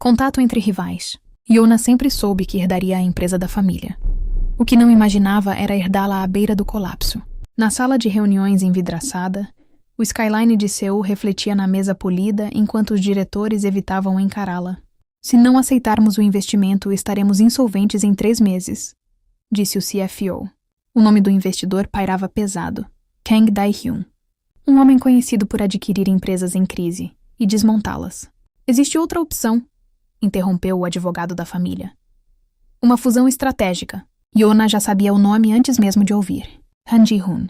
Contato entre rivais. Yona sempre soube que herdaria a empresa da família. O que não imaginava era herdá-la à beira do colapso. Na sala de reuniões envidraçada, o skyline de Seul refletia na mesa polida enquanto os diretores evitavam encará-la. Se não aceitarmos o investimento, estaremos insolventes em 3 meses, disse o CFO. O nome do investidor pairava pesado. Kang Dae-hyun. Um homem conhecido por adquirir empresas em crise e desmontá-las. Existe outra opção, interrompeu o advogado da família. Uma fusão estratégica. Yona já sabia o nome antes mesmo de ouvir. Han Ji-hoon,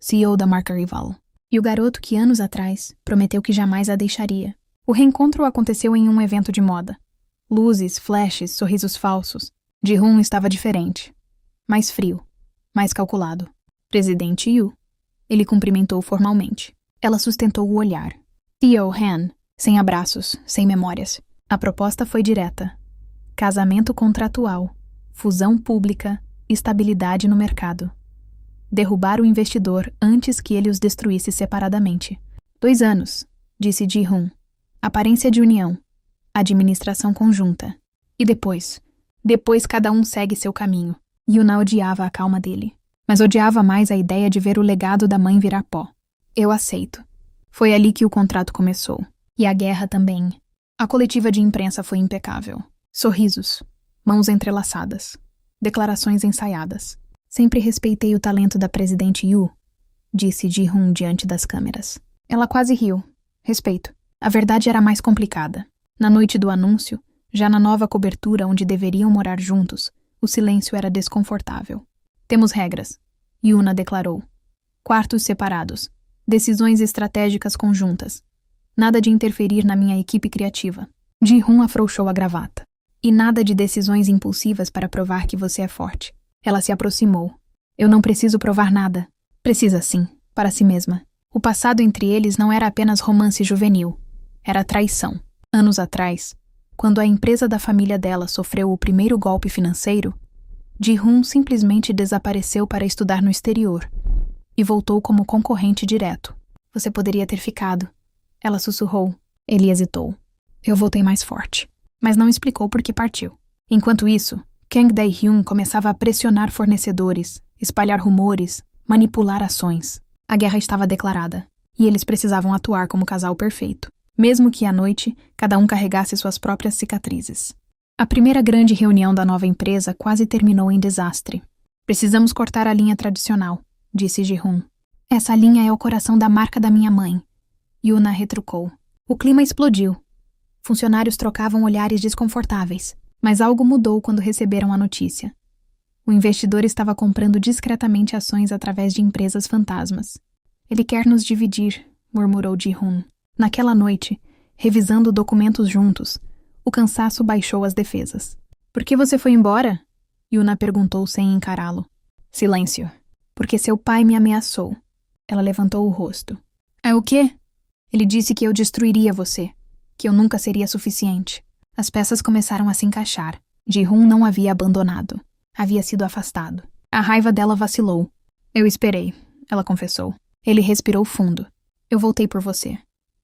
CEO da marca rival. E o garoto que anos atrás prometeu que jamais a deixaria. O reencontro aconteceu em um evento de moda. Luzes, flashes, sorrisos falsos. Ji-hoon estava diferente. Mais frio. Mais calculado. Presidente Yu. Ele cumprimentou formalmente. Ela sustentou o olhar. CEO Han, sem abraços, sem memórias. A proposta foi direta. Casamento contratual. Fusão pública. Estabilidade no mercado. Derrubar o investidor antes que ele os destruísse separadamente. 2 anos, disse Ji-hoon. Aparência de união. Administração conjunta. E depois? Depois cada um segue seu caminho. Yuna odiava a calma dele. Mas odiava mais a ideia de ver o legado da mãe virar pó. Eu aceito. Foi ali que o contrato começou. E a guerra também. A coletiva de imprensa foi impecável. Sorrisos. Mãos entrelaçadas. Declarações ensaiadas. Sempre respeitei o talento da presidente Yu, disse Ji-hoon diante das câmeras. Ela quase riu. Respeito. A verdade era mais complicada. Na noite do anúncio, já na nova cobertura onde deveriam morar juntos, o silêncio era desconfortável. Temos regras, Yuna declarou. Quartos separados. Decisões estratégicas conjuntas. Nada de interferir na minha equipe criativa. Ji-hoon afrouxou a gravata. E nada de decisões impulsivas para provar que você é forte. Ela se aproximou. Eu não preciso provar nada. Precisa sim, para si mesma. O passado entre eles não era apenas romance juvenil. Era traição. Anos atrás, quando a empresa da família dela sofreu o primeiro golpe financeiro, Ji-hoon simplesmente desapareceu para estudar no exterior e voltou como concorrente direto. Você poderia ter ficado. Ela sussurrou. Ele hesitou. Eu voltei mais forte. Mas não explicou por que partiu. Enquanto isso, Kang Dae-hyun começava a pressionar fornecedores, espalhar rumores, manipular ações. A guerra estava declarada, e eles precisavam atuar como casal perfeito, mesmo que à noite cada um carregasse suas próprias cicatrizes. A primeira grande reunião da nova empresa quase terminou em desastre. Precisamos cortar a linha tradicional, disse Ji-hoon. Essa linha é o coração da marca da minha mãe. Yuna retrucou. O clima explodiu. Funcionários trocavam olhares desconfortáveis. Mas algo mudou quando receberam a notícia. O investidor estava comprando discretamente ações através de empresas fantasmas. Ele quer nos dividir, murmurou Ji-hoon. Naquela noite, revisando documentos juntos, o cansaço baixou as defesas. Por que você foi embora? Yuna perguntou sem encará-lo. Silêncio. Porque seu pai me ameaçou. Ela levantou o rosto. É o quê? Ele disse que eu destruiria você. Que eu nunca seria suficiente. As peças começaram a se encaixar. Ji-hoon não havia abandonado. Havia sido afastado. A raiva dela vacilou. Eu esperei, ela confessou. Ele respirou fundo. Eu voltei por você.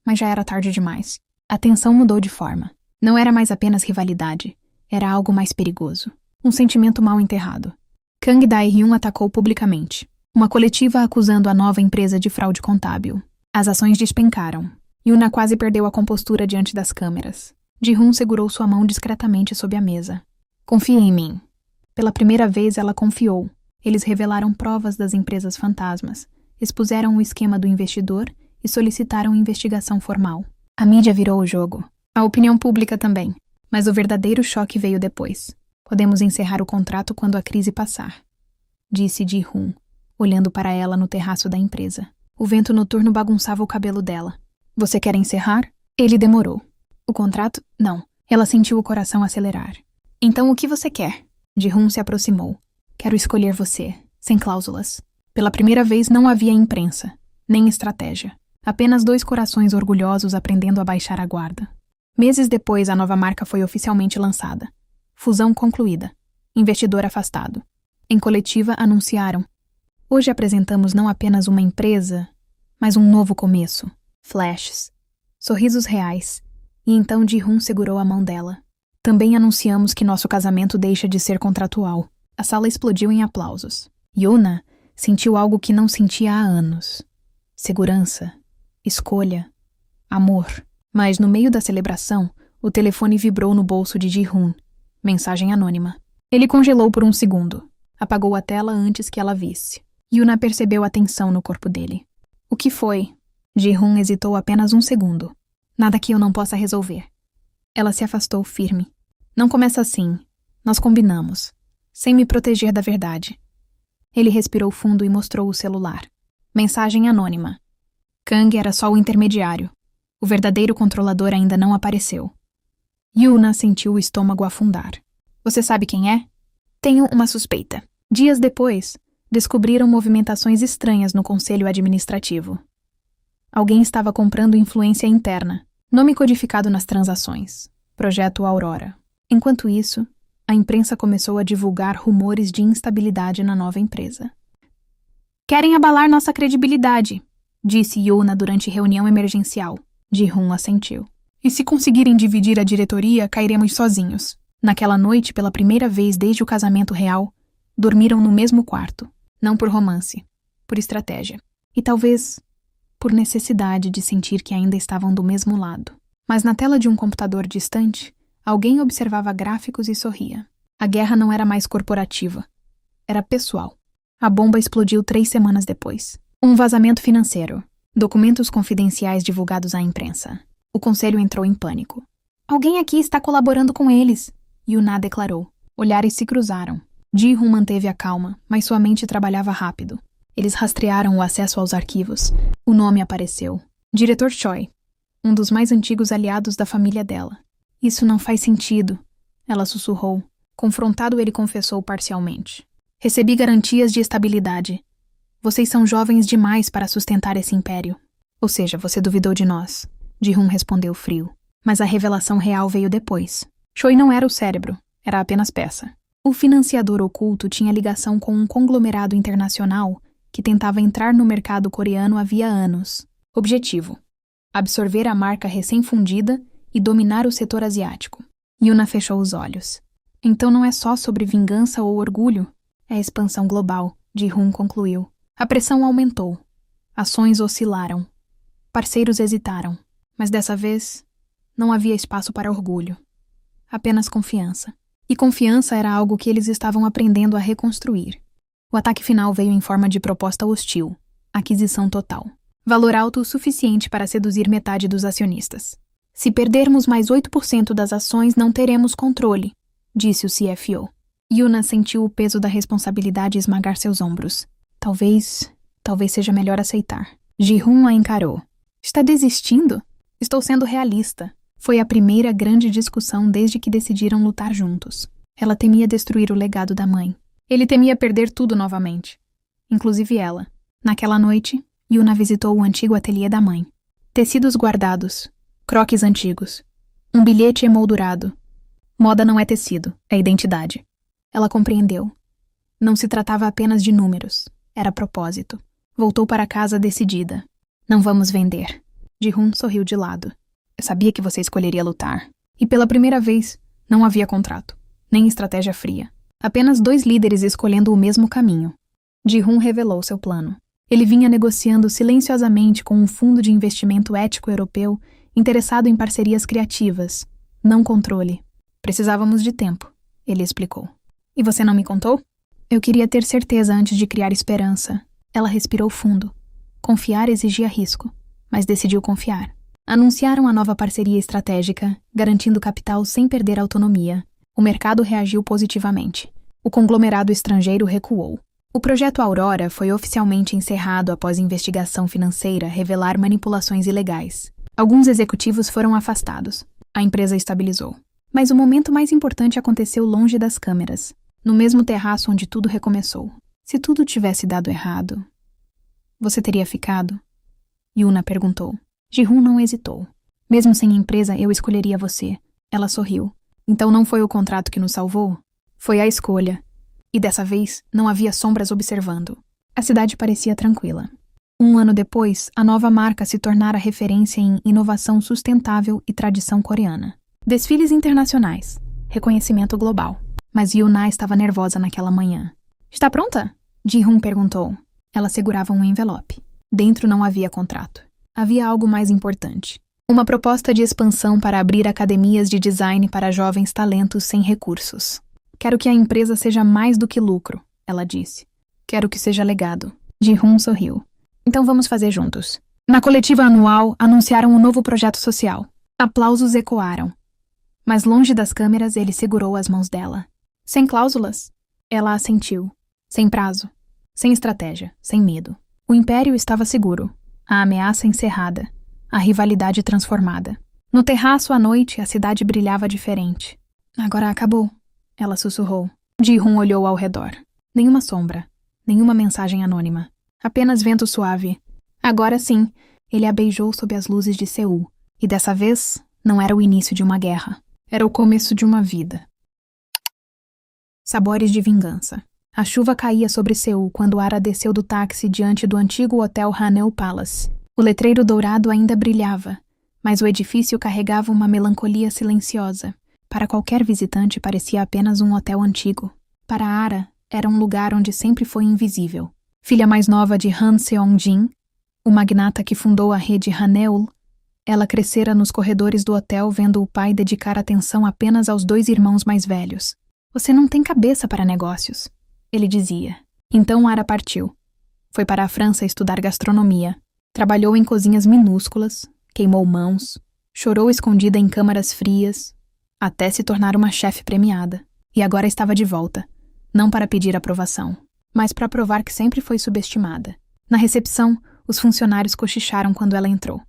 Mas já era tarde demais. A tensão mudou de forma. Não era mais apenas rivalidade. Era algo mais perigoso. Um sentimento mal enterrado. Kang Dae-hyun atacou publicamente. Uma coletiva acusando a nova empresa de fraude contábil. As ações despencaram. Yuna quase perdeu a compostura diante das câmeras. Ji-hoon segurou sua mão discretamente sob a mesa. Confie em mim. Pela primeira vez ela confiou. Eles revelaram provas das empresas fantasmas, expuseram o esquema do investidor e solicitaram investigação formal. A mídia virou o jogo. A opinião pública também. Mas o verdadeiro choque veio depois. Podemos encerrar o contrato quando a crise passar, disse Ji-hoon, olhando para ela no terraço da empresa. O vento noturno bagunçava o cabelo dela. Você quer encerrar? Ele demorou. O contrato? Não. Ela sentiu o coração acelerar. Então o que você quer? Ji-hoon se aproximou. Quero escolher você, sem cláusulas. Pela primeira vez não havia imprensa, nem estratégia. Apenas 2 corações orgulhosos aprendendo a baixar a guarda. Meses depois, a nova marca foi oficialmente lançada. Fusão concluída. Investidor afastado. Em coletiva, anunciaram. Hoje apresentamos não apenas uma empresa, mas um novo começo. Flashes. Sorrisos reais. E então Ji-hoon segurou a mão dela. Também anunciamos que nosso casamento deixa de ser contratual. A sala explodiu em aplausos. Yuna sentiu algo que não sentia há anos. Segurança, escolha, amor. Mas no meio da celebração, o telefone vibrou no bolso de Ji-hoon. Mensagem anônima. Ele congelou por um segundo. Apagou a tela antes que ela visse. Yuna percebeu a tensão no corpo dele. O que foi? Ji-hoon hesitou apenas um segundo. Nada que eu não possa resolver. Ela se afastou firme. Não começa assim. Nós combinamos. Sem me proteger da verdade. Ele respirou fundo e mostrou o celular. Mensagem anônima. Kang era só o intermediário. O verdadeiro controlador ainda não apareceu. Yuna sentiu o estômago afundar. Você sabe quem é? Tenho uma suspeita. Dias depois, descobriram movimentações estranhas no conselho administrativo. Alguém estava comprando influência interna. Nome codificado nas transações. Projeto Aurora. Enquanto isso, a imprensa começou a divulgar rumores de instabilidade na nova empresa. Querem abalar nossa credibilidade, disse Yuna durante reunião emergencial. Ji-hoon assentiu. E se conseguirem dividir a diretoria, cairemos sozinhos. Naquela noite, pela primeira vez desde o casamento real, dormiram no mesmo quarto. Não por romance, por estratégia. E talvez por necessidade de sentir que ainda estavam do mesmo lado. Mas na tela de um computador distante, alguém observava gráficos e sorria. A guerra não era mais corporativa. Era pessoal. A bomba explodiu 3 semanas depois. Um vazamento financeiro. Documentos confidenciais divulgados à imprensa. O conselho entrou em pânico. Alguém aqui está colaborando com eles, Yuna declarou. Olhares se cruzaram. Ji-hoon manteve a calma, mas sua mente trabalhava rápido. Eles rastrearam o acesso aos arquivos. O nome apareceu. Diretor Choi, um dos mais antigos aliados da família dela. Isso não faz sentido, ela sussurrou. Confrontado, ele confessou parcialmente. Recebi garantias de estabilidade. Vocês são jovens demais para sustentar esse império. Ou seja, você duvidou de nós. Ji-hoon respondeu frio. Mas a revelação real veio depois. Choi não era o cérebro, era apenas peça. O financiador oculto tinha ligação com um conglomerado internacional que tentava entrar no mercado coreano havia anos. Objetivo: absorver a marca recém-fundida e dominar o setor asiático. Yuna fechou os olhos. Então não é só sobre vingança ou orgulho, é expansão global, Ji-hoon concluiu. A pressão aumentou. Ações oscilaram. Parceiros hesitaram. Mas dessa vez, não havia espaço para orgulho. Apenas confiança. E confiança era algo que eles estavam aprendendo a reconstruir. O ataque final veio em forma de proposta hostil. Aquisição total. Valor alto o suficiente para seduzir metade dos acionistas. Se perdermos mais 8% das ações, não teremos controle, disse o CFO. Yuna sentiu o peso da responsabilidade esmagar seus ombros. Talvez seja melhor aceitar. Ji-hoon a encarou. Está desistindo? Estou sendo realista. Foi a primeira grande discussão desde que decidiram lutar juntos. Ela temia destruir o legado da mãe. Ele temia perder tudo novamente. Inclusive ela. Naquela noite, Yuna visitou o antigo ateliê da mãe. Tecidos guardados. Croques antigos. Um bilhete emoldurado. Moda não é tecido, é identidade. Ela compreendeu. Não se tratava apenas de números. Era propósito. Voltou para casa decidida. Não vamos vender. Ji-hoon sorriu de lado. Eu sabia que você escolheria lutar. E pela primeira vez, não havia contrato. Nem estratégia fria. Apenas 2 líderes escolhendo o mesmo caminho. Ji-hoon revelou seu plano. Ele vinha negociando silenciosamente com um fundo de investimento ético europeu interessado em parcerias criativas, não controle. Precisávamos de tempo, ele explicou. E você não me contou? Eu queria ter certeza antes de criar esperança. Ela respirou fundo. Confiar exigia risco, mas decidiu confiar. Anunciaram a nova parceria estratégica, garantindo capital sem perder autonomia. O mercado reagiu positivamente. O conglomerado estrangeiro recuou. O projeto Aurora foi oficialmente encerrado após investigação financeira revelar manipulações ilegais. Alguns executivos foram afastados. A empresa estabilizou. Mas o momento mais importante aconteceu longe das câmeras, no mesmo terraço onde tudo recomeçou. Se tudo tivesse dado errado, você teria ficado? Yuna perguntou. Ji-hoon não hesitou. Mesmo sem empresa, eu escolheria você. Ela sorriu. Então não foi o contrato que nos salvou? Foi a escolha. E dessa vez, não havia sombras observando. A cidade parecia tranquila. 1 ano depois, a nova marca se tornara referência em inovação sustentável e tradição coreana. Desfiles internacionais, reconhecimento global. Mas Yuna estava nervosa naquela manhã. Está pronta? Ji-hoon perguntou. Ela segurava um envelope. Dentro não havia contrato. Havia algo mais importante. Uma proposta de expansão para abrir academias de design para jovens talentos sem recursos. Quero que a empresa seja mais do que lucro, ela disse. Quero que seja legado. Ji-hoon sorriu. Então vamos fazer juntos. Na coletiva anual, anunciaram um novo projeto social. Aplausos ecoaram. Mas longe das câmeras, ele segurou as mãos dela. Sem cláusulas? Ela assentiu. Sem prazo. Sem estratégia. Sem medo. O império estava seguro. A ameaça encerrada. A rivalidade transformada. No terraço à noite, a cidade brilhava diferente. Agora acabou, ela sussurrou. Ji-hoon olhou ao redor. Nenhuma sombra. Nenhuma mensagem anônima. Apenas vento suave. Agora sim, ele a beijou sob as luzes de Seul. E dessa vez, não era o início de uma guerra. Era o começo de uma vida. Sabores de vingança. A chuva caía sobre Seul quando Ara desceu do táxi diante do antigo hotel Hanel Palace. O letreiro dourado ainda brilhava, mas o edifício carregava uma melancolia silenciosa. Para qualquer visitante parecia apenas um hotel antigo. Para Ara, era um lugar onde sempre foi invisível. Filha mais nova de Han Seong-jin, o magnata que fundou a rede Haneul, ela crescera nos corredores do hotel vendo o pai dedicar atenção apenas aos 2 irmãos mais velhos. Você não tem cabeça para negócios, ele dizia. Então Ara partiu. Foi para a França estudar gastronomia. Trabalhou em cozinhas minúsculas, queimou mãos, chorou escondida em câmaras frias, até se tornar uma chefe premiada. E agora estava de volta, não para pedir aprovação, mas para provar que sempre foi subestimada. Na recepção, os funcionários cochicharam quando ela entrou.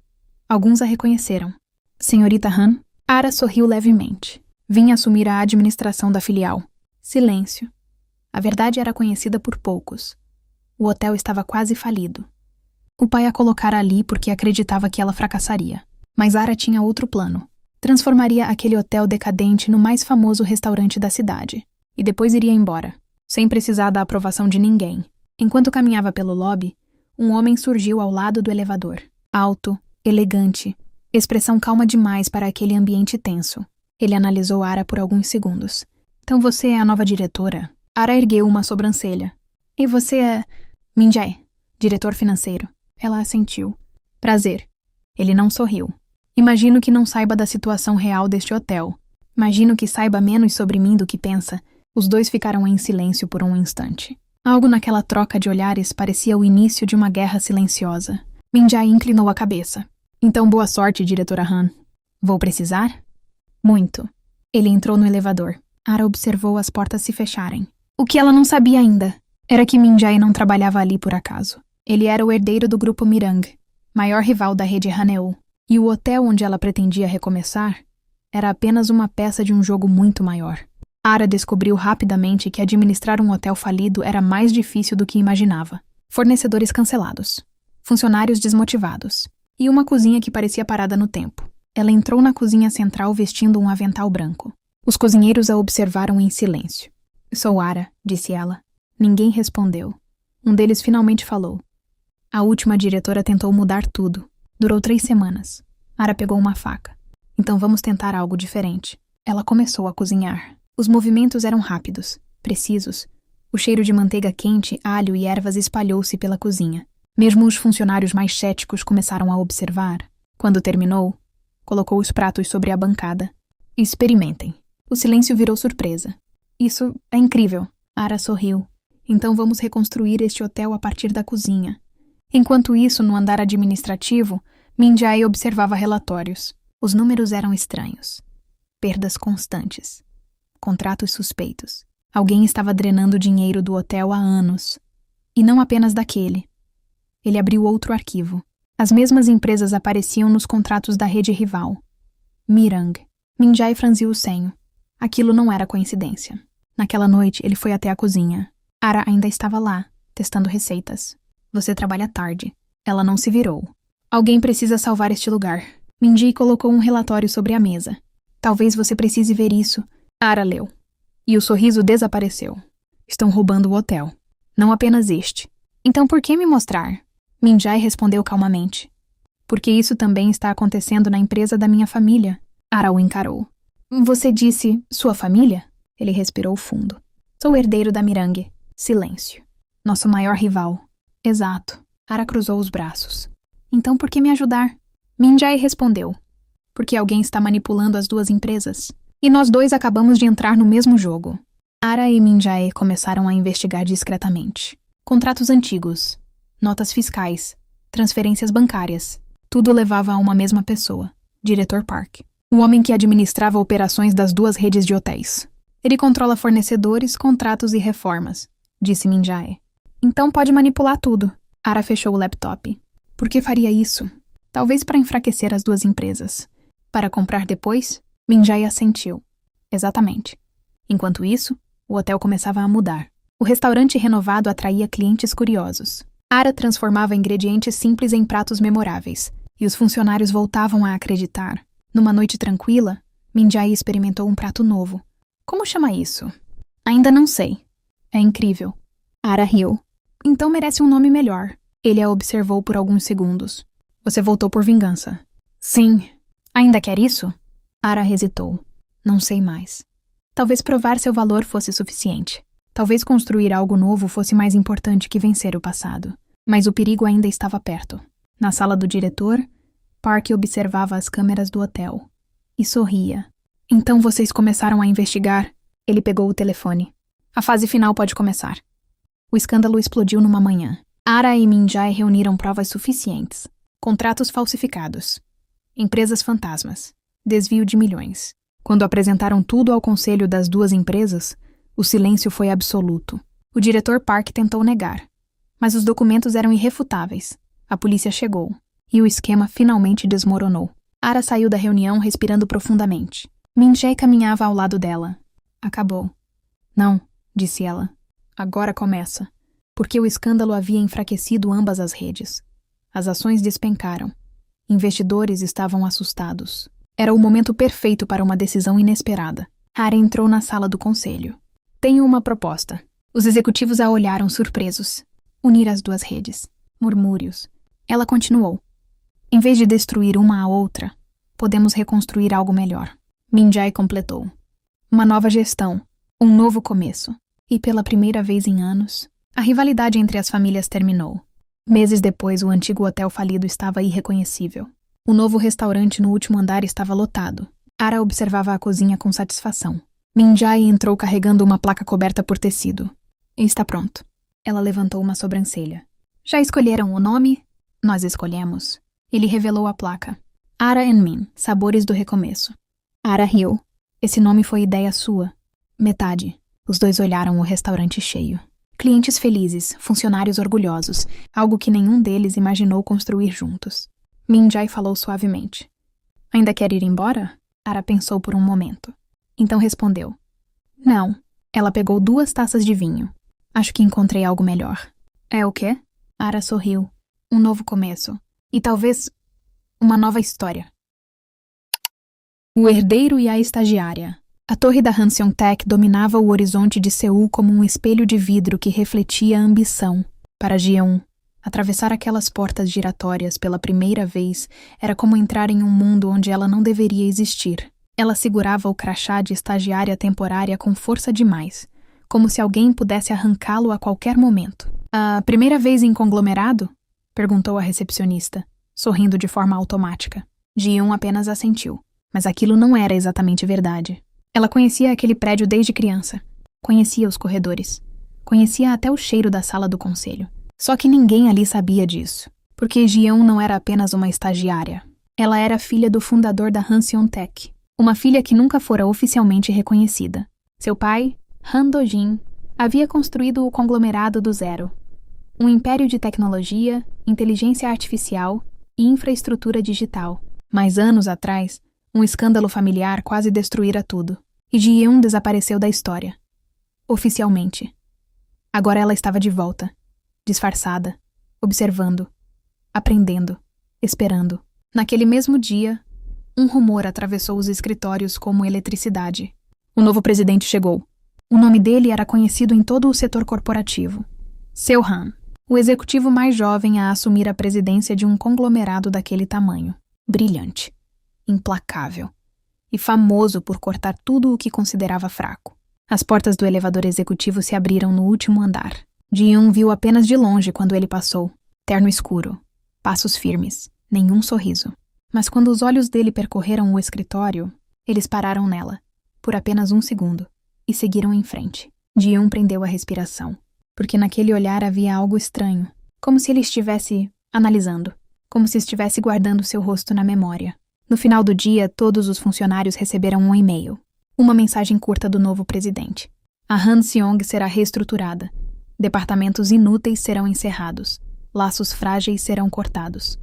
Alguns a reconheceram. Senhorita Han? Ara sorriu levemente. Vinha assumir a administração da filial. Silêncio. A verdade era conhecida por poucos. O hotel estava quase falido. O pai a colocara ali porque acreditava que ela fracassaria. Mas Ara tinha outro plano. Transformaria aquele hotel decadente no mais famoso restaurante da cidade. E depois iria embora, sem precisar da aprovação de ninguém. Enquanto caminhava pelo lobby, um homem surgiu ao lado do elevador. Alto, elegante, expressão calma demais para aquele ambiente tenso. Ele analisou Ara por alguns segundos. Então você é a nova diretora? Ara ergueu uma sobrancelha. E você é... Min Jae, diretor financeiro. Ela assentiu. Prazer. Ele não sorriu. Imagino que não saiba da situação real deste hotel. Imagino que saiba menos sobre mim do que pensa. Os 2 ficaram em silêncio por um instante. Algo naquela troca de olhares parecia o início de uma guerra silenciosa. Min Jae inclinou a cabeça. Então boa sorte, diretora Han. Vou precisar? Muito. Ele entrou no elevador. Ara observou as portas se fecharem. O que ela não sabia ainda era que Min Jae não trabalhava ali por acaso. Ele era o herdeiro do grupo Mirang, maior rival da rede Haneul, e o hotel onde ela pretendia recomeçar era apenas uma peça de um jogo muito maior. Ara descobriu rapidamente que administrar um hotel falido era mais difícil do que imaginava. Fornecedores cancelados, funcionários desmotivados, e uma cozinha que parecia parada no tempo. Ela entrou na cozinha central vestindo um avental branco. Os cozinheiros a observaram em silêncio. Sou Ara, disse ela. Ninguém respondeu. Um deles finalmente falou. A última diretora tentou mudar tudo. Durou 3 semanas. Ara pegou uma faca. Então vamos tentar algo diferente. Ela começou a cozinhar. Os movimentos eram rápidos, precisos. O cheiro de manteiga quente, alho e ervas espalhou-se pela cozinha. Mesmo os funcionários mais céticos começaram a observar. Quando terminou, colocou os pratos sobre a bancada. Experimentem. O silêncio virou surpresa. Isso é incrível. Ara sorriu. Então vamos reconstruir este hotel a partir da cozinha. Enquanto isso, no andar administrativo, Min Jae observava relatórios. Os números eram estranhos. Perdas constantes. Contratos suspeitos. Alguém estava drenando dinheiro do hotel há anos. E não apenas daquele. Ele abriu outro arquivo. As mesmas empresas apareciam nos contratos da rede rival. Mirang. Min Jae franziu o senho. Aquilo não era coincidência. Naquela noite, ele foi até a cozinha. Ara ainda estava lá, testando receitas. Você trabalha tarde. Ela não se virou. Alguém precisa salvar este lugar. Min Jae colocou um relatório sobre a mesa. Talvez você precise ver isso. Ara leu. E o sorriso desapareceu. Estão roubando o hotel. Não apenas este. Então por que me mostrar? Min Jae respondeu calmamente. Porque isso também está acontecendo na empresa da minha família. Ara o encarou. Você disse sua família? Ele respirou fundo. Sou o herdeiro da Mirangue. Silêncio. Nosso maior rival. Exato. Ara cruzou os braços. Então por que me ajudar? Minjae respondeu. Porque alguém está manipulando as duas empresas. E nós dois acabamos de entrar no mesmo jogo. Ara e Minjae começaram a investigar discretamente. Contratos antigos, notas fiscais, transferências bancárias. Tudo levava a uma mesma pessoa, Diretor Park. O homem que administrava operações das duas redes de hotéis. Ele controla fornecedores, contratos e reformas, disse Minjae. Então pode manipular tudo. Ara fechou o laptop. Por que faria isso? Talvez para enfraquecer as duas empresas. Para comprar depois? Minjae assentiu. Exatamente. Enquanto isso, o hotel começava a mudar. O restaurante renovado atraía clientes curiosos. Ara transformava ingredientes simples em pratos memoráveis, e os funcionários voltavam a acreditar. Numa noite tranquila, Minjae experimentou um prato novo. Como chama isso? Ainda não sei. É incrível. Ara riu. Então merece um nome melhor. Ele a observou por alguns segundos. Você voltou por vingança. Sim. Ainda quer isso? Ara hesitou. Não sei mais. Talvez provar seu valor fosse suficiente. Talvez construir algo novo fosse mais importante que vencer o passado. Mas o perigo ainda estava perto. Na sala do diretor, Park observava as câmeras do hotel. E sorria. Então vocês começaram a investigar? Ele pegou o telefone. A fase final pode começar. O escândalo explodiu numa manhã. Ara e Minjae reuniram provas suficientes. Contratos falsificados. Empresas fantasmas. Desvio de milhões. Quando apresentaram tudo ao conselho das duas empresas, o silêncio foi absoluto. O diretor Park tentou negar. Mas os documentos eram irrefutáveis. A polícia chegou. E o esquema finalmente desmoronou. Ara saiu da reunião respirando profundamente. Minjae caminhava ao lado dela. Acabou. Não, disse ela. Agora começa. Porque o escândalo havia enfraquecido ambas as redes. As ações despencaram. Investidores estavam assustados. Era o momento perfeito para uma decisão inesperada. Ara entrou na sala do conselho. Tenho uma proposta. Os executivos a olharam surpresos. Unir as duas redes. Murmúrios. Ela continuou. Em vez de destruir uma a outra, podemos reconstruir algo melhor. Minjae completou. Uma nova gestão. Um novo começo. E pela primeira vez em anos, a rivalidade entre as famílias terminou. Meses depois, o antigo hotel falido estava irreconhecível. O novo restaurante no último andar estava lotado. Ara observava a cozinha com satisfação. Minjae entrou carregando uma placa coberta por tecido. Está pronto. Ela levantou uma sobrancelha. Já escolheram o nome? Nós escolhemos. Ele revelou a placa. Ara and Min, Sabores do Recomeço. Ara riu. Esse nome foi ideia sua. Metade. Os dois olharam o restaurante cheio. Clientes felizes, funcionários orgulhosos, algo que nenhum deles imaginou construir juntos. Minjae falou suavemente. Ainda quer ir embora? Ara pensou por um momento. Então respondeu. Não. Ela pegou 2 taças de vinho. Acho que encontrei algo melhor. É o quê? Ara sorriu. Um novo começo. E talvez uma nova história. O herdeiro e a estagiária. A torre da Hanseon Tech dominava o horizonte de Seul como um espelho de vidro que refletia a ambição. Para Ji-eun, atravessar aquelas portas giratórias pela primeira vez era como entrar em um mundo onde ela não deveria existir. Ela segurava o crachá de estagiária temporária com força demais, como se alguém pudesse arrancá-lo a qualquer momento. A primeira vez em conglomerado? Perguntou a recepcionista, sorrindo de forma automática. Ji-eun apenas assentiu, mas aquilo não era exatamente verdade. Ela conhecia aquele prédio desde criança. Conhecia os corredores. Conhecia até o cheiro da sala do conselho. Só que ninguém ali sabia disso, porque Ji-eun não era apenas uma estagiária. Ela era filha do fundador da Hanseon Tech, uma filha que nunca fora oficialmente reconhecida. Seu pai, Han Do-jin, havia construído o conglomerado do zero. Um império de tecnologia, inteligência artificial e infraestrutura digital. Mas anos atrás, um escândalo familiar quase destruíra tudo. E Ji-eun desapareceu da história. Oficialmente. Agora ela estava de volta. Disfarçada. Observando. Aprendendo. Esperando. Naquele mesmo dia, um rumor atravessou os escritórios como eletricidade. O novo presidente chegou. O nome dele era conhecido em todo o setor corporativo. Seo Han, o executivo mais jovem a assumir a presidência de um conglomerado daquele tamanho. Brilhante. Implacável. e famoso por cortar tudo o que considerava fraco. As portas do elevador executivo se abriram no último andar. Ji-yoon viu apenas de longe quando ele passou. Terno escuro, passos firmes, nenhum sorriso. Mas quando os olhos dele percorreram o escritório, eles pararam nela, por apenas um segundo, e seguiram em frente. Ji-yoon prendeu a respiração, porque naquele olhar havia algo estranho, como se ele estivesse analisando, como se estivesse guardando seu rosto na memória. No final do dia, todos os funcionários receberam um e-mail, uma mensagem curta do novo presidente. A Hanseong será reestruturada, departamentos inúteis serão encerrados, laços frágeis serão cortados.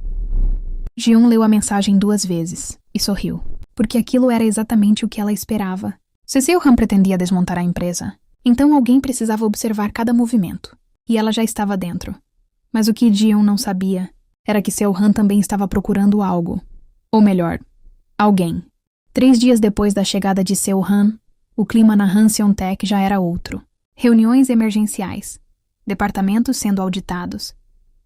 Ji-yoon leu a mensagem 2 vezes e sorriu, porque aquilo era exatamente o que ela esperava. Se Seo-han pretendia desmontar a empresa, então alguém precisava observar cada movimento, e ela já estava dentro. Mas o que Ji-yoon não sabia era que Seo-han também estava procurando algo, ou melhor, alguém. 3 dias depois da chegada de Seo-han, o clima na Hanseon Tech já era outro. Reuniões emergenciais, departamentos sendo auditados,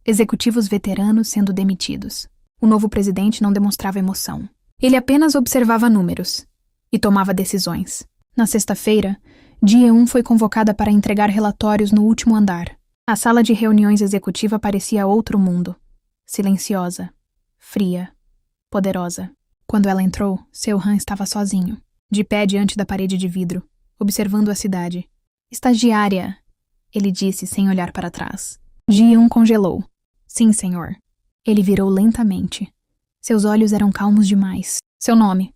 executivos veteranos sendo demitidos. O novo presidente não demonstrava emoção. Ele apenas observava números e tomava decisões. Na sexta-feira, Ji-eun foi convocada para entregar relatórios no último andar. A sala de reuniões executiva parecia outro mundo. Silenciosa, fria, poderosa. Quando ela entrou, Seo-han estava sozinho, de pé diante da parede de vidro, observando a cidade. "Estagiária", ele disse sem olhar para trás. Ji-eun congelou. "Sim, senhor." Ele virou lentamente. Seus olhos eram calmos demais. "Seu nome?"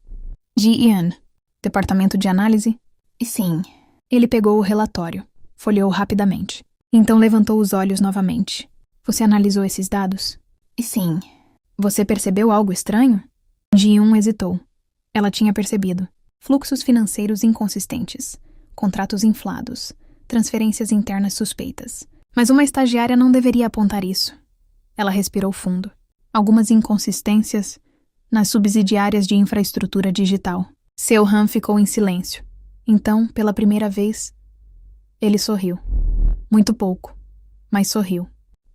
"Ji-eun." "Departamento de análise?" "E sim." Ele pegou o relatório, folheou rapidamente. Então levantou os olhos novamente. "Você analisou esses dados?" "E sim." "Você percebeu algo estranho?" Ji-eun hesitou. Ela tinha percebido. Fluxos financeiros inconsistentes, contratos inflados, transferências internas suspeitas. Mas uma estagiária não deveria apontar isso. Ela respirou fundo. Algumas inconsistências nas subsidiárias de infraestrutura digital. Seo-han ficou em silêncio. Então, pela primeira vez, ele sorriu. Muito pouco, mas sorriu.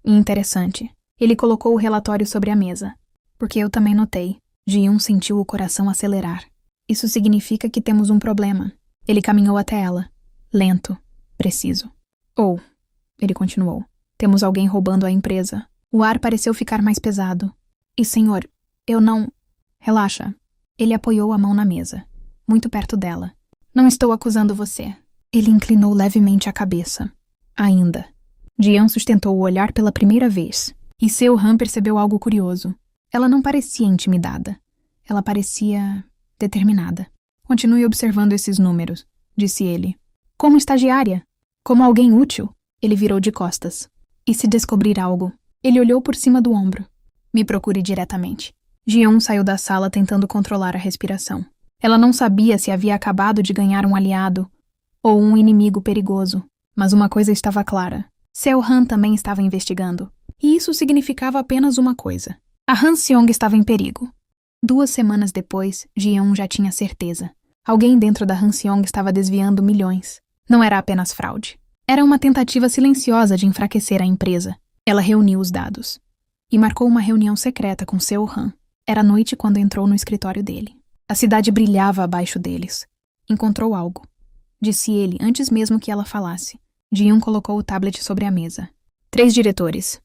E interessante. Ele colocou o relatório sobre a mesa. "Porque eu também notei." Ji-eun sentiu o coração acelerar. "Isso significa que temos um problema." Ele caminhou até ela. Lento, preciso. "Ou," ele continuou, "temos alguém roubando a empresa." O ar pareceu ficar mais pesado. "E senhor, eu não..." "Relaxa." Ele apoiou a mão na mesa, muito perto dela. "Não estou acusando você." Ele inclinou levemente a cabeça. "Ainda." Ji-eun sustentou o olhar pela primeira vez. E Seo-han percebeu algo curioso. Ela não parecia intimidada. Ela parecia determinada. "Continue observando esses números", disse ele. "Como estagiária. Como alguém útil." Ele virou de costas. "E se descobrir algo?" Ele olhou por cima do ombro. "Me procure diretamente." Ji-eun saiu da sala tentando controlar a respiração. Ela não sabia se havia acabado de ganhar um aliado ou um inimigo perigoso. Mas uma coisa estava clara. Seo-han também estava investigando. E isso significava apenas uma coisa. A Hanseong estava em perigo. 2 semanas depois, Ji-eun já tinha certeza. Alguém dentro da Hanseong estava desviando milhões. Não era apenas fraude. Era uma tentativa silenciosa de enfraquecer a empresa. Ela reuniu os dados. E marcou uma reunião secreta com Seo-han. Era noite quando entrou no escritório dele. A cidade brilhava abaixo deles. "Encontrou algo", disse ele antes mesmo que ela falasse. Ji-eun colocou o tablet sobre a mesa. 3 diretores.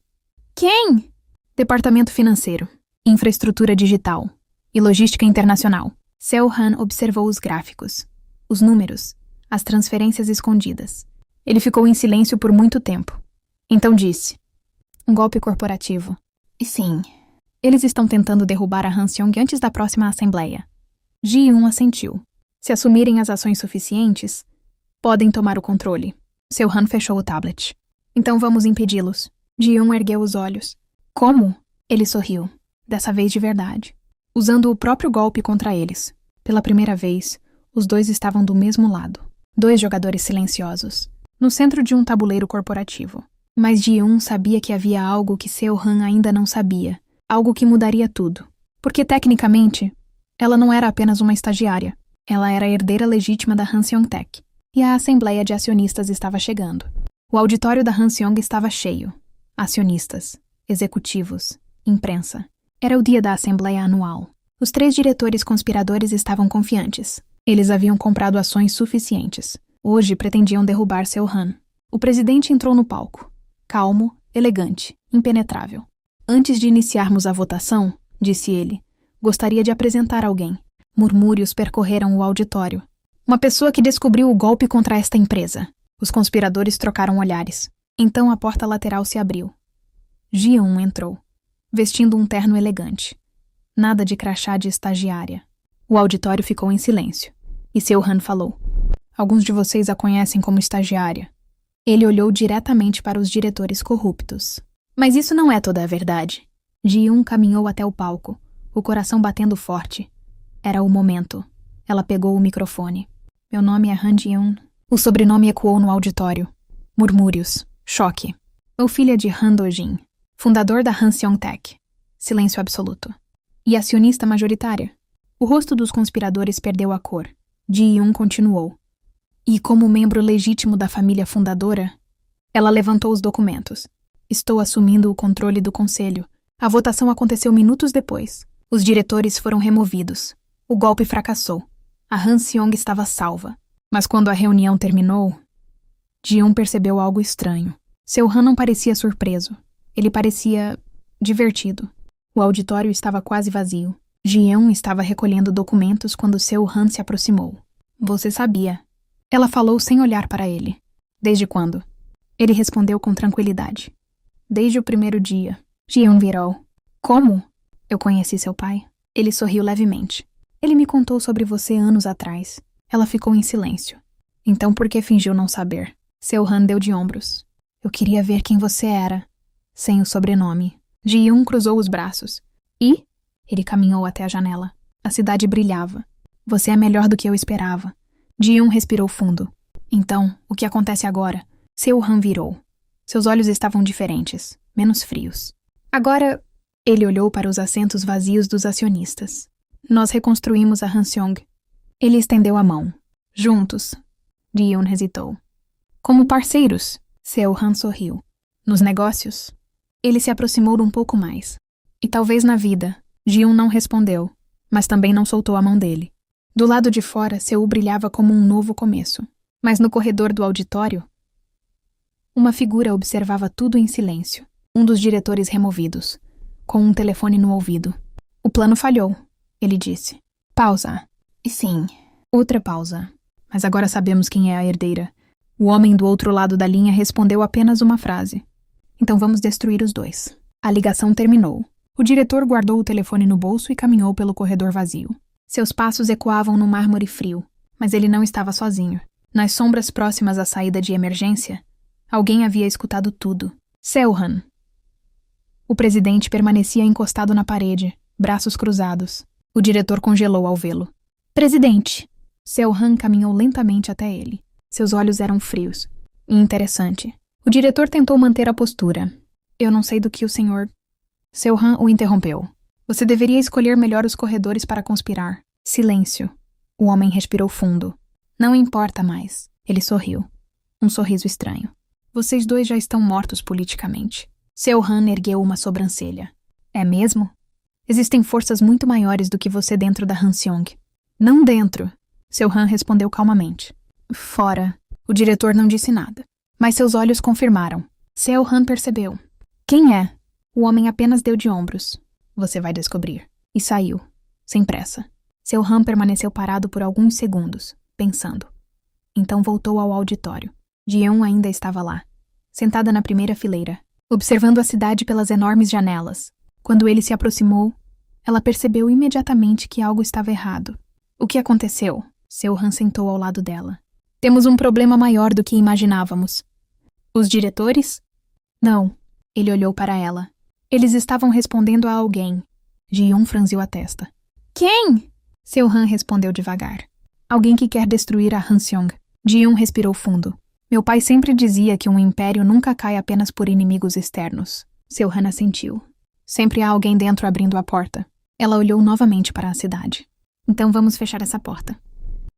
"Quem?" "Departamento financeiro, infraestrutura digital e logística internacional." Seo-han observou os gráficos, os números, as transferências escondidas. Ele ficou em silêncio por muito tempo. Então disse: "Um golpe corporativo." "E sim." "Eles estão tentando derrubar a Hanseong antes da próxima assembleia." Ji-eun assentiu. "Se assumirem as ações suficientes, podem tomar o controle." Seo-han fechou o tablet. "Então vamos impedi-los." Ji-eun ergueu os olhos. "Como?" Ele sorriu, dessa vez de verdade, usando o próprio golpe contra eles. Pela primeira vez, os dois estavam do mesmo lado. 2 jogadores silenciosos, no centro de um tabuleiro corporativo. Mas Ji-eun sabia que havia algo que Seo-han ainda não sabia, algo que mudaria tudo. Porque, tecnicamente, ela não era apenas uma estagiária. Ela era a herdeira legítima da Hanseong Tech. E a assembleia de acionistas estava chegando. O auditório da Hanseong estava cheio. Acionistas, executivos, imprensa. Era o dia da assembleia anual. Os 3 diretores conspiradores estavam confiantes. Eles haviam comprado ações suficientes. Hoje pretendiam derrubar Seo-han. O presidente entrou no palco. Calmo, elegante, impenetrável. Antes de iniciarmos a votação, disse ele, gostaria de apresentar alguém. Murmúrios percorreram o auditório. Uma pessoa que descobriu o golpe contra esta empresa. Os conspiradores trocaram olhares. Então a porta lateral se abriu. Ji-eun entrou, vestindo um terno elegante. Nada de crachá de estagiária. O auditório ficou em silêncio. E Seo-han falou. Alguns de vocês a conhecem como estagiária. Ele olhou diretamente para os diretores corruptos. Mas isso não é toda a verdade. Ji-eun caminhou até o palco, o coração batendo forte. Era o momento. Ela pegou o microfone. Meu nome é Han Ji-eun. O sobrenome ecoou no auditório. Murmúrios. Choque. Sou filha de Han Do-jin, fundador da Hanseong Tech. Silêncio absoluto. E acionista majoritária. O rosto dos conspiradores perdeu a cor. Ji-eun continuou. E como membro legítimo da família fundadora, ela levantou os documentos. Estou assumindo o controle do conselho. A votação aconteceu minutos depois. Os diretores foram removidos. O golpe fracassou. A Hanseong estava salva. Mas quando a reunião terminou, Ji-eun percebeu algo estranho. Seo-han não parecia surpreso. Ele parecia divertido. O auditório estava quase vazio. Ji-eun estava recolhendo documentos quando Seo-han se aproximou. Você sabia. Ela falou sem olhar para ele. Desde quando? Ele respondeu com tranquilidade. Desde o primeiro dia. Ji-eun virou. Como? Eu conheci seu pai. Ele sorriu levemente. Ele me contou sobre você anos atrás. Ela ficou em silêncio. Então por que fingiu não saber? Seo-han deu de ombros. Eu queria ver quem você era. Sem o sobrenome. Ji-eun cruzou os braços. E? Ele caminhou até a janela. A cidade brilhava. Você é melhor do que eu esperava. Ji-eun respirou fundo. Então, o que acontece agora? Seo-han virou. Seus olhos estavam diferentes, menos frios. Agora, ele olhou para os assentos vazios dos acionistas. Nós reconstruímos a Hanseong. Ele estendeu a mão. Juntos. Ji-eun hesitou. Como parceiros. Seo-han sorriu. Nos negócios? Ele se aproximou um pouco mais. E talvez na vida. Ji-eun não respondeu, mas também não soltou a mão dele. Do lado de fora, Seul brilhava como um novo começo. Mas no corredor do auditório, uma figura observava tudo em silêncio. Um dos diretores removidos, com um telefone no ouvido. O plano falhou, ele disse. Pausa. E sim, outra pausa. Mas agora sabemos quem é a herdeira. O homem do outro lado da linha respondeu apenas uma frase. Então vamos destruir os dois. A ligação terminou. O diretor guardou o telefone no bolso e caminhou pelo corredor vazio. Seus passos ecoavam no mármore frio, mas ele não estava sozinho. Nas sombras próximas à saída de emergência, alguém havia escutado tudo. Seo-han. O presidente permanecia encostado na parede, braços cruzados. O diretor congelou ao vê-lo. Presidente! Seo-han caminhou lentamente até ele. Seus olhos eram frios. E interessante. O diretor tentou manter a postura. Eu não sei do que o senhor... Seo-han o interrompeu. Você deveria escolher melhor os corredores para conspirar. Silêncio. O homem respirou fundo. Não importa mais. Ele sorriu. Um sorriso estranho. Vocês dois já estão mortos politicamente. Seo-han ergueu uma sobrancelha. É mesmo? Existem forças muito maiores do que você dentro da Hanseong. Não dentro. Seo-han respondeu calmamente. Fora. O diretor não disse nada. Mas seus olhos confirmaram. Seo-han percebeu. Quem é? O homem apenas deu de ombros. Você vai descobrir. E saiu, sem pressa. Seo-han permaneceu parado por alguns segundos, pensando. Então voltou ao auditório. Ji-eun ainda estava lá, sentada na primeira fileira, observando a cidade pelas enormes janelas. Quando ele se aproximou, ela percebeu imediatamente que algo estava errado. O que aconteceu? Seo-han sentou ao lado dela. Temos um problema maior do que imaginávamos. Os diretores? Não. Ele olhou para ela. Eles estavam respondendo a alguém. Ji-eun franziu a testa. Quem? Seo-han respondeu devagar. Alguém que quer destruir a Hanseong. Ji-eun respirou fundo. Meu pai sempre dizia que um império nunca cai apenas por inimigos externos. Seo-han assentiu. Sempre há alguém dentro abrindo a porta. Ela olhou novamente para a cidade. Então vamos fechar essa porta.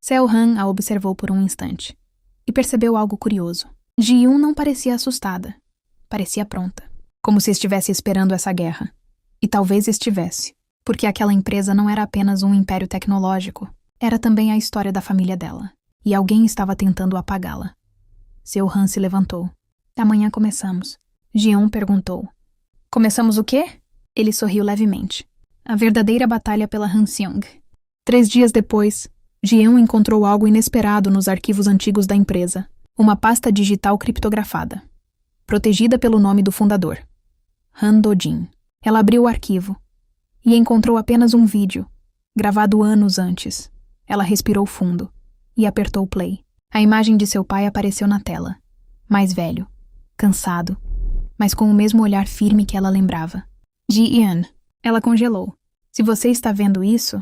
Seo-han a observou por um instante. E percebeu algo curioso. Ji-eun não parecia assustada. Parecia pronta. Como se estivesse esperando essa guerra. E talvez estivesse. Porque aquela empresa não era apenas um império tecnológico, era também a história da família dela. E alguém estava tentando apagá-la. Seu Han se levantou. Amanhã começamos. Ji-eun perguntou. Começamos o quê? Ele sorriu levemente. A verdadeira batalha pela Hanseong. 3 dias depois, Ji-eun encontrou algo inesperado nos arquivos antigos da empresa. Uma pasta digital criptografada, protegida pelo nome do fundador, Han Do-jin. Ela abriu o arquivo e encontrou apenas um vídeo, gravado anos antes. Ela respirou fundo e apertou play. A imagem de seu pai apareceu na tela, mais velho, cansado, mas com o mesmo olhar firme que ela lembrava. Ji-eun. Ela congelou. Se você está vendo isso,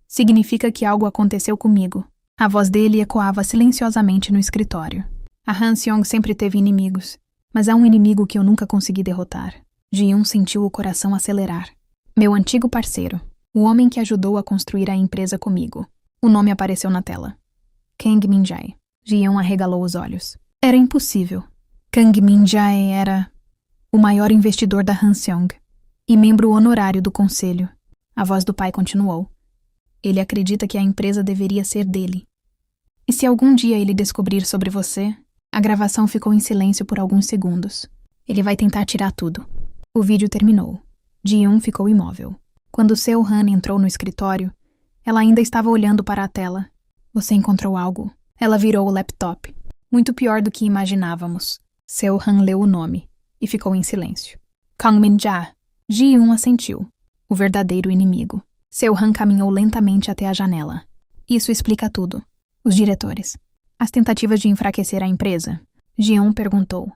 significa que algo aconteceu comigo. A voz dele ecoava silenciosamente no escritório. A Hanseong sempre teve inimigos, mas há um inimigo que eu nunca consegui derrotar. Ji-eun sentiu o coração acelerar. Meu antigo parceiro, o homem que ajudou a construir a empresa comigo. O nome apareceu na tela. Kang Min-jae. Ji-eun arregalou os olhos. Era impossível. Kang Min-jae era o maior investidor da Hanseong e membro honorário do conselho. A voz do pai continuou. Ele acredita que a empresa deveria ser dele. E se algum dia ele descobrir sobre você... A gravação ficou em silêncio por alguns segundos. Ele vai tentar tirar tudo. O vídeo terminou. Ji-eun ficou imóvel. Quando Seo Han entrou no escritório, ela ainda estava olhando para a tela. Você encontrou algo? Ela virou o laptop. Muito pior do que imaginávamos. Seo Han leu o nome e ficou em silêncio. Kang Min-ja. Ji-eun assentiu. O verdadeiro inimigo. Seo Han caminhou lentamente até a janela. Isso explica tudo. Os diretores. As tentativas de enfraquecer a empresa. Ji-eun perguntou.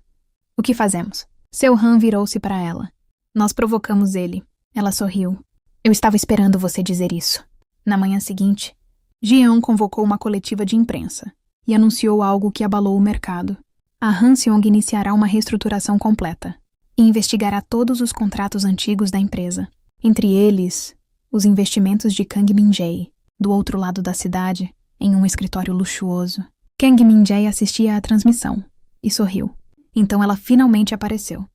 O que fazemos? Seo Han virou-se para ela. Nós provocamos ele. Ela sorriu. Eu estava esperando você dizer isso. Na manhã seguinte, Ji-eun convocou uma coletiva de imprensa e anunciou algo que abalou o mercado. A Hanseong iniciará uma reestruturação completa e investigará todos os contratos antigos da empresa. Entre eles, os investimentos de Kang Min-jae, do outro lado da cidade, em um escritório luxuoso. Kang Min-jae assistia à transmissão e sorriu. Então ela finalmente apareceu.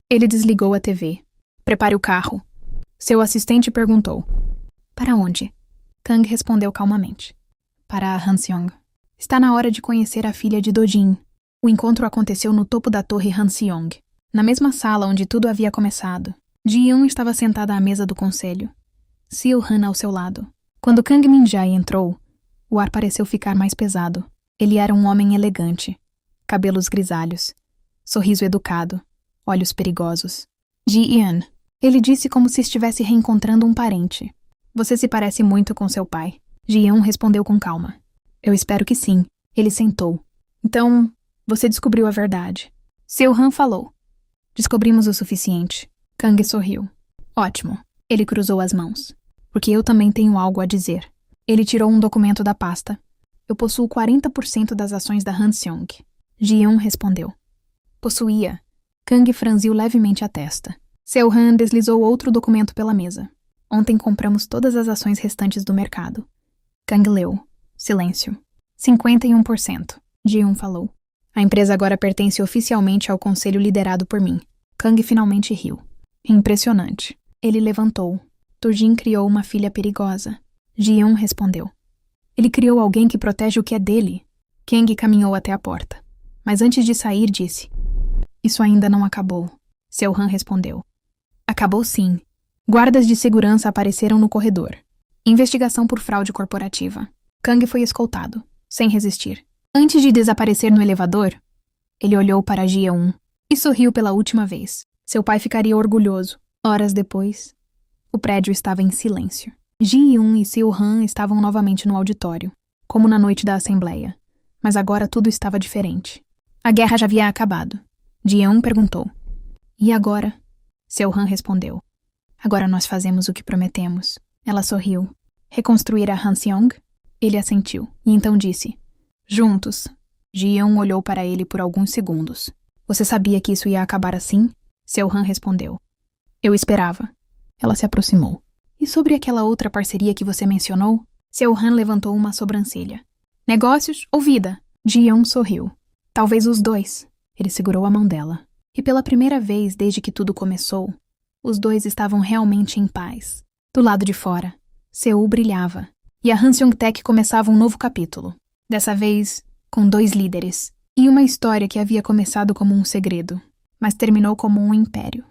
Ele desligou a TV. Prepare o carro. Seu assistente perguntou. Para onde? Kang respondeu calmamente. Para a Hanseong. Está na hora de conhecer a filha de Do-jin. O encontro aconteceu no topo da torre Hanseong, na mesma sala onde tudo havia começado. Ji-eun estava sentada à mesa do conselho, Seo Han ao seu lado. Quando Kang Min-jae entrou, o ar pareceu ficar mais pesado. Ele era um homem elegante, cabelos grisalhos, sorriso educado, olhos perigosos. Ji-eun. Ele disse como se estivesse reencontrando um parente. Você se parece muito com seu pai. Ji-eun respondeu com calma. Eu espero que sim. Ele sentou. Então, você descobriu a verdade. Seo Han falou. Descobrimos o suficiente. Kang sorriu. Ótimo. Ele cruzou as mãos. Porque eu também tenho algo a dizer. Ele tirou um documento da pasta. Eu possuo 40% das ações da Hanseong. Ji-eun respondeu. Possuía. Kang franziu levemente a testa. Seo Han deslizou outro documento pela mesa. Ontem compramos todas as ações restantes do mercado. Kang leu. Silêncio. 51%. Ji-eun falou. A empresa agora pertence oficialmente ao conselho liderado por mim. Kang finalmente riu. Impressionante. Ele levantou. Do-jin criou uma filha perigosa. Ji-eun respondeu. Ele criou alguém que protege o que é dele. Kang caminhou até a porta. Mas antes de sair, disse. Isso ainda não acabou. Seo Han respondeu. Acabou sim. Guardas de segurança apareceram no corredor. Investigação por fraude corporativa. Kang foi escoltado, sem resistir. Antes de desaparecer no elevador, ele olhou para Ji-eun e sorriu pela última vez. Seu pai ficaria orgulhoso. Horas depois, o prédio estava em silêncio. Ji-eun e Seo Han estavam novamente no auditório, como na noite da assembleia. Mas agora tudo estava diferente. A guerra já havia acabado. Ji-eun perguntou. E agora? Seo Han respondeu. Agora nós fazemos o que prometemos. Ela sorriu. Reconstruir a Hanseong? Ele assentiu, e então disse. Juntos. Ji-eun olhou para ele por alguns segundos. Você sabia que isso ia acabar assim? Seo Han respondeu. Eu esperava. Ela se aproximou. E sobre aquela outra parceria que você mencionou? Seo Han levantou uma sobrancelha. Negócios ou vida? Ji-eun sorriu. Talvez os dois. Ele segurou a mão dela. E pela primeira vez desde que tudo começou, os dois estavam realmente em paz. Do lado de fora, Seul brilhava, e a Hanseong Tech começava um novo capítulo. Dessa vez, com 2 líderes, e uma história que havia começado como um segredo, mas terminou como um império.